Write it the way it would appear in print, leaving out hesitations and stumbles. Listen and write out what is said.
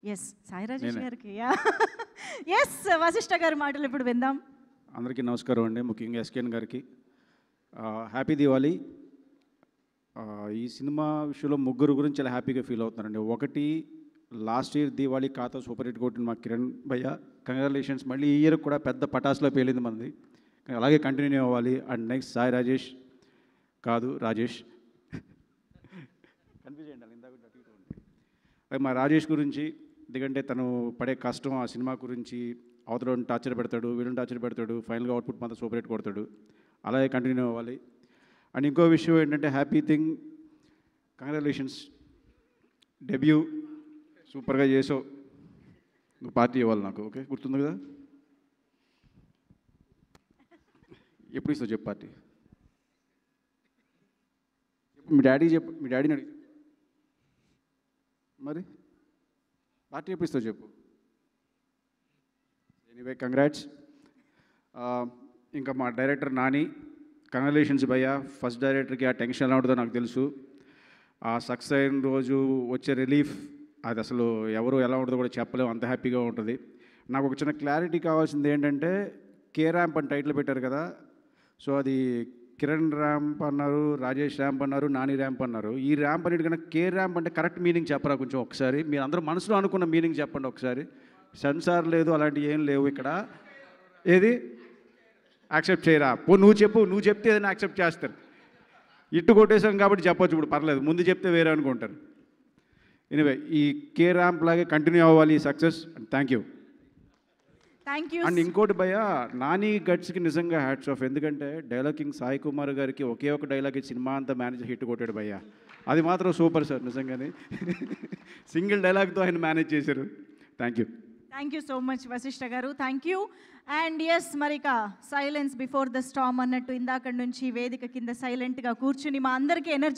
Yes. Sai Rajesh నేనే. గారికి. Yes. Vashishtha గారి మాటలు ఇప్పుడు విందాం. అందరికీ నమస్కారం అండి. ముఖ్యంగా ఎస్కేఎన్ గారికి హ్యాపీ దివాళీ. ఈ సినిమా విషయంలో ముగ్గురు గురించి చాలా హ్యాపీగా ఫీల్ అవుతున్నానండి. ఒకటి, లాస్ట్ ఇయర్ దివాళీ ఖాతా సూపర్ హిట్ కొట్టిన మా కిరణ్ భయ్య, కంగ్రాచులేషన్స్. మళ్ళీ ఈ ఇయర్ కూడా పెద్ద పటాసులో పేలింది మనది, అలాగే కంటిన్యూ అవ్వాలి. అండ్ నెక్స్ట్ సాయి రాజేష్ కాదు రాజేష్, కన్ఫ్యూజ్ అయ్యండి ఇందాక. అది మా రాజేష్ గురించి, ఎందుకంటే తను పడే కష్టం, ఆ సినిమా గురించి, అవతల టార్చర్ పెడతాడు, వీళ్ళని టార్చర్ పెడతాడు, ఫైనల్గా అవుట్పుట్ మాత్రం సూపర్ హిట్ కొడతాడు, అలాగే కంటిన్యూ అవ్వాలి. అండ్ ఇంకో విషయం ఏంటంటే, హ్యాపీ థింగ్, కంగ్రాచులేషన్స్, డెబ్యూ సూపర్గా చేసావు. నువ్వు పార్టీ ఇవ్వాలి నాకు, ఓకే? గుర్తుంది కదా? ఎప్పుడు ఇస్తావు చెప్పు పార్టీ? మీ డాడీ చెప్పు, మీ డాడీని అడిగి మరి పార్టీ ఎప్పుడు ఇస్తావు చెప్పు. Anyway congrats. ఇంకా మా డైరెక్టర్ నాని, కంగ్రాచులేషన్స్ భయ్యా. ఫస్ట్ డైరెక్టర్కి ఆ టెన్షన్ ఎలా ఉంటుందో నాకు తెలుసు. ఆ సక్సెస్ అయిన రోజు వచ్చే రిలీఫ్, అది అసలు ఎవరు ఎలా ఉంటుందో కూడా చెప్పలేము, అంత హ్యాపీగా ఉంటుంది. నాకు ఒక చిన్న క్లారిటీ కావాల్సింది ఏంటంటే, కే ర్యాంప్ అని టైటిల్ పెట్టారు కదా, సో అది కిరణ్ ర్యాంప్ అన్నారు, రాజేష్ ర్యాంప్ అన్నారు, నాని ర్యాంప్ అన్నారు. ఈ ర్యాంప్ అన్నిటికన్నా కే ర్యాంప్ అంటే కరెక్ట్ మీనింగ్ చెప్పరా కొంచెం ఒకసారి? మీరు అందరూ మనసులో అనుకున్న మీనింగ్ చెప్పండి ఒకసారి. సెన్సార్ లేదు, అలాంటివి ఏం లేవు ఇక్కడ. ఏది యాక్సెప్ట్ చేయరా? నువ్వు చెప్పు, నువ్వు చెప్తే ఏదైనా యాక్సెప్ట్ చేస్తారు. ఇట్టు కొట్టేసాం కాబట్టి చెప్పొచ్చు, ఇప్పుడు పర్లేదు, ముందు చెప్తే వేరే అనుకుంటారు. ఎనివే, ఈ కే ర్యాంప్ లాగే కంటిన్యూ అవ్వాలి ఈ success. Thank you. Thank you. And ఇంకోటి భయ్య, నాని గట్స్కి నిజంగా హ్యాట్స్ ఆఫ్. ఎందుకంటే డైలాగ్ కింగ్ సాయి కుమార్ గారికి ఒకే ఒక డైలాగ్ సినిమా అంతా మేనేజ్ హిట్ కొట్టాడు భయ్య. అది మాత్రం సూపర్ సార్, నిజంగానే. సింగిల్ డైలాగ్తో ఆయన మేనేజ్ చేశారు. Thank you. Thank you so much Vasishta garu. Thank you. And yes, మరిక సైలెన్స్ బిఫోర్ ద స్టామ్ అన్నట్టు ఇందాక నుంచి వేదిక కింద సైలెంట్గా కూర్చుని మా అందరికీ ఎనర్జీ